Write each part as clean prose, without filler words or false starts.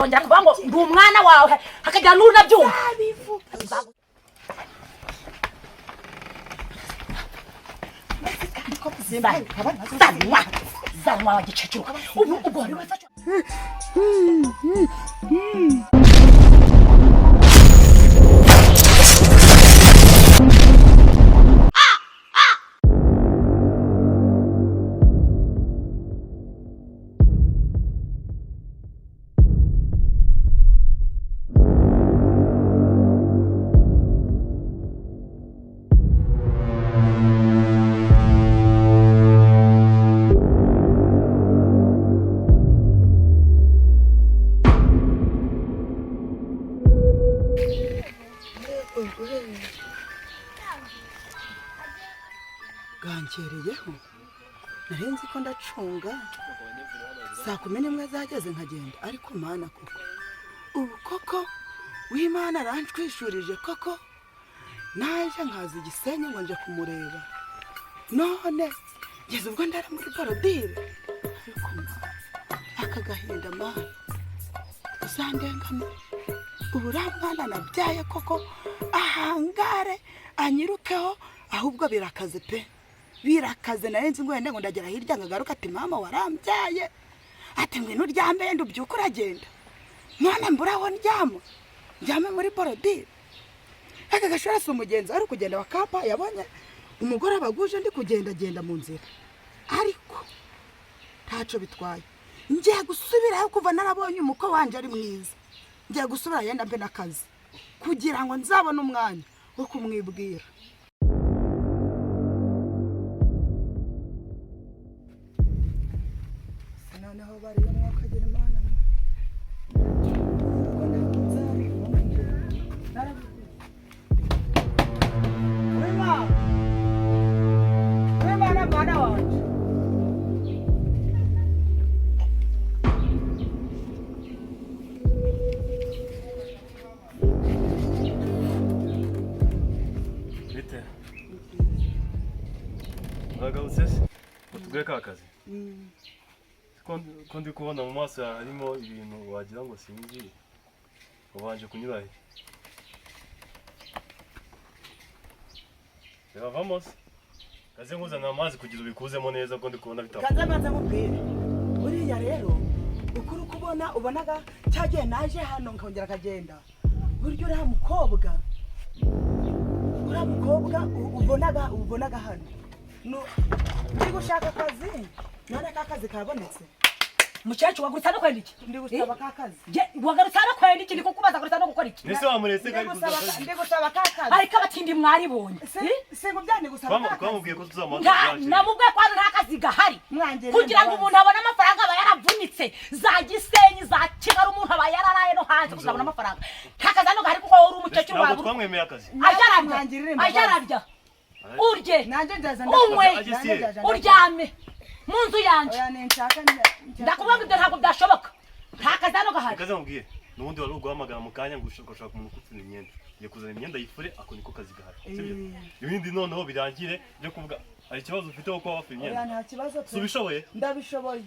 Ongera kuvuga ngo ndi umwana wawe hakajya n'unabyumva. Zanwa wa gicucu. Ubu ari wese. Gankereyeho narenze ko ndacunga saa 11 zageze nkagenda ariko mana koko ubu koko w'Imana aranshwishurije koko naje nkaza Igisenyi ngo nje kumureba none ngeze ubwo ndara muri parodire ariko akagahinda mana uzandengamo uburamwana nabyaye koko ahangare anyirukeho ahubwo birakaze pe birakaze narenze ngo wenda ngo ndagera hirya ngagaruka ati mama warambyaye ati ngwino uryambe yenda ubyuka uragenda none mburaho ndyame muri parodire aka gashora se umugenzi ari kugenda wakapa yabonye umugore abaguje ndi kugenda mu nzira ariko ntaco bitwaye ngiye gusubiraho kuva narabonye umuko wanje ari mwiza ngiye gusubira yenda mbe nakazi kugira ngo nzabone umwanya wo kumwibwira. Noneho bari mwakagira Imana akazi ko ndi kubona mu maso harimo ibintu wagira ngo sinzi ubanje kunyura he vamos kaze nguzana amazi kugira ubikuzemo neza ko ndi kubona bitavuga kaze manza mubwire buriya rero ukuri kubona ubonaga cyagiye naje hano nkongera kagenda buryo uriya mukobwa ubonaga hano ndi gushaka akazi none kakazi kabonetse Muchacho wagurutsa no kwenda iki? Ndi gusaba kakazi. Je wagarutsa no kwenda iki ndiko kubaza gurutsa no gukora iki? Nese wamuretse kari kuzaza. Ndi gusaba kakazi. Ariko abatindi mwari bonye. Se ngo byane gusaba kakazi. Twamubwiye ko tuzamaza. Namubwe kwa nta kazi gahari. Kugira ngo umuntu abone amafaranga aba yaravunitse za Gisenyi za Kigali umuntu aba yararaye no hanze kuzabona amafaranga. Kakaza no gahari kuko uri umucecuru wawe. Twamwemeye akazi. Ajarabya. Urye. Nanje ndaza uryame. Munzu yanje. Oya nenshaka ndakubanga ibyo ntabwo byashoboka. Ntakazano gahari. Kaza mubwiye. Nubundi wari uguhamagara mu kanya ngo ushaka umuntu kutsina imyenda. Ye kuzana imyenda yifure ako niko kazi gahari. Sibyo? Ibindi noneho birangire byo kuvuga ari kibazo ufite uko wafa imyenda. Oya nta kibazo pe. Subishoboye? Ndabishoboye.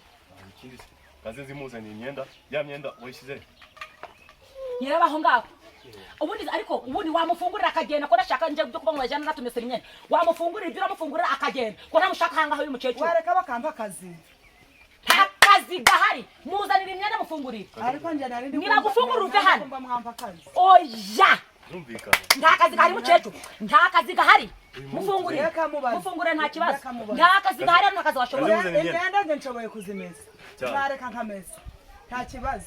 Ikindi se. Kaze zimuzana imyenda. Ya myenda wayishize. Nyirabaho ngaho. Ubundi ariko ubundi wamufungurira akagenda ko ndashaka nje byo kuba mwajana natumese imyenda. Wamufungurira ibyo uramufungurira akagenda. Ko ntamushaka hanga aho y'umucecuru. Wareka bakamba akazi. Akazi gahari muzanira imyenda mufungurira. Ariko nje nari ndi ngira gufungurira uve hano. Oya. Ndumvikana. Nta kazi gahari mucecuru. Nta kazi gahari. Mufungurira. Mufungurira nta kibazo. Nta kazi gahari nta kazi washobora. Imyenda nje nshoboye kuzimesa. Nareka nkamesa. Nta kibazo.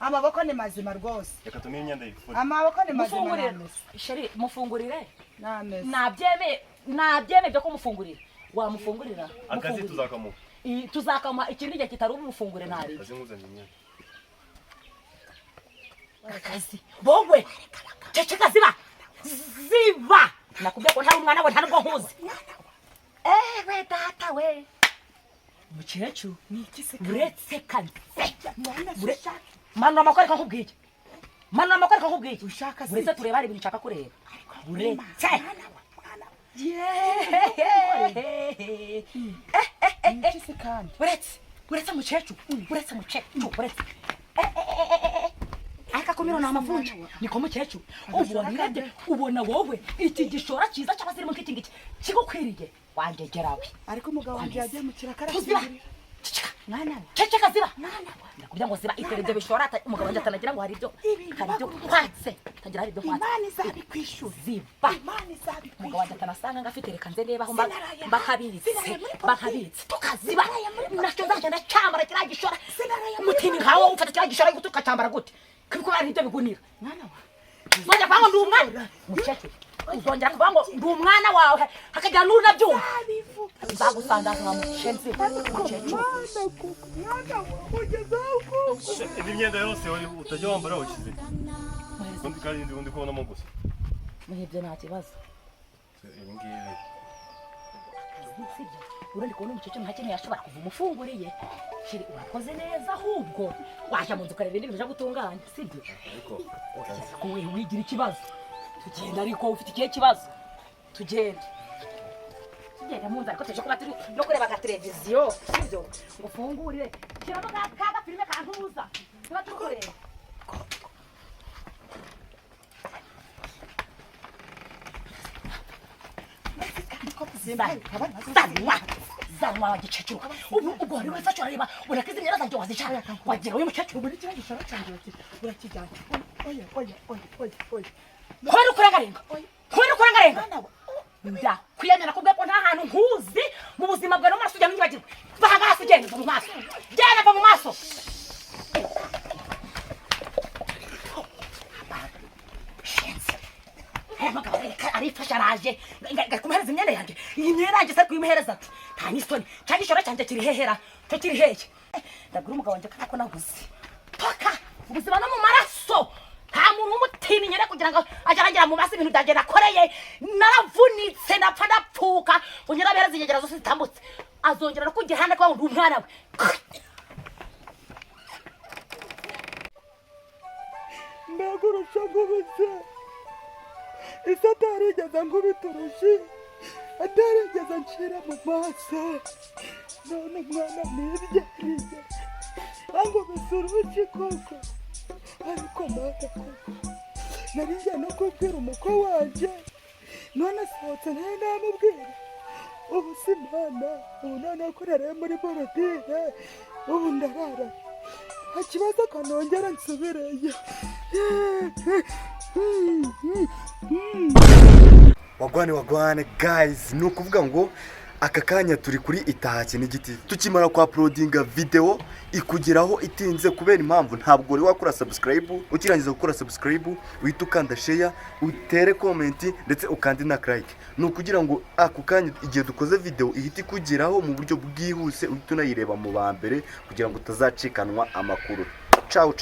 Amaboko ni mazima rwose. Reka tumye imyenda yifure. Amaboko ni mazima. Sheri mufungurire. Namesa. Nabyeme byo kumufungurira. Wamufungurira. Akazi tuzakamu. Tuzakama ikindi gihe kitari umufungure nari. Kazi nguzanye imyenda. Akazi. Bogwe. Ceceka ziba. Nakubye ko ntari umwana we nta nubwo nkuzi. We data we. Mucecuru ni ikise buretse kanze. Manu amakore kakubwiye. Manu amakore kakubwiye. Ushaka se. Buretse tureba ari ibintu nshaka kureba. Buretse. Buretse mucecuru. Buretse mucecuru. Buretse. kumira na amavunja niko mukecuru ubu wabirebye ubona wowe iki gishora cyiza cy'abasirimu nk'iki ngiki kigukwiriye wangegerawe ariko umugabo wanjye yagiye mu kirakara mwana ceceka ziba ndakubwira ngo ziba iteretse bishora umugabo wanjye atanagira ngo hari ibyo kwatse tagira hari ibyo kwatse imana izabikwishura ziba imana izabikwishura umugabo wanjye atanasanga ngafite reka nze ndeba aho bakabitse tukaziba nacyo nzagenda cyambara kiriya gishora umutini nkawo ufata kiriya gishora tukacambara gute kubera ari ibyo bigunira mwana wa uzongera kuvuga ngo ndi umwana mukecuru uzongera kuvuga ngo ndi umwana wawe hakagira n'unabyumva nzagusandaza nka mushenzi mukecuru indi myenda yose utajya wambara washyize kandi ndi kubonamo gusa muhibye nta kibazo ibi ngibi urandi kubona umukecuru nta kintu yashobora kuva umufunguriye shiri urakoze neza ahubwo wajya mu nzu ukareba ibindi bintu byo gutunganya sibyo ariko we wigira ikibazo tugenda ariko ufite ikihe kibazo tugenda mu nzu ariko tuje kuba turi no kureba ka televiziyo sibyo ngo ufungurire shyiramo ka filime kantuza tuba turi kureba zanwa gicecuru ubwo ari wese cyareba urakize imyenda zanjye wazicana wagira uyu mukecuru muri kiriya gishoro cyanjye urakijyana oya kwera kurengarenga nda kwiyemera kubwe ko nta hantu nkuzi mu buzima bwawe no mu maso ujya mwibagirwa bahagaze ugenda mu maso genda mu maso arifasha araje kumuhereza imyenda yanjye iyi myenda yanjye se kuyimuhereza ati nta n'isoni cya gishoro cyanjye kiri hehera cyo kiri hehe ndabwira umugabo wanjye ko nabuze paka ubuzima no mu maraso nta muntu w'umutini nyine kugira ngo ajye aragera mu maso ibintu byanjye nakoreye naravunitse napfa napfuka ngo nyirabereze inyegera zose zitambutse azongera no kugira hande kuba ngo ndi umwana we ndagurusha ngubitse isi atarigeze nkubita urushi atarigeze ncira mu maso none umwana nibyariye angubise urushi koko ariko mana koko narinjye no kubwira umukwe wanjye none asohotse ntayo namubwira ubu si mana ubu noneho ko naraye muri borodire ubu ndarara nta kibazo kanongera nsubireyo wagwane guys ni ukuvuga ngo aka kanya turi kuri Itaha n'igiti tukimara kwa uploadinga video ikugeraho itinze kubera impamvu ntabwo uri wakora subscribe ukirangiza gukora subscribe uhita ukanda share utere comment ndetse ukandi na like ni ukugira ngo ako kanya igihe dukoze video ihita ikugeraho mu buryo bwihuse uhita unayireba mu ba mbere kugira ngo utazacikanwa amakuru ciao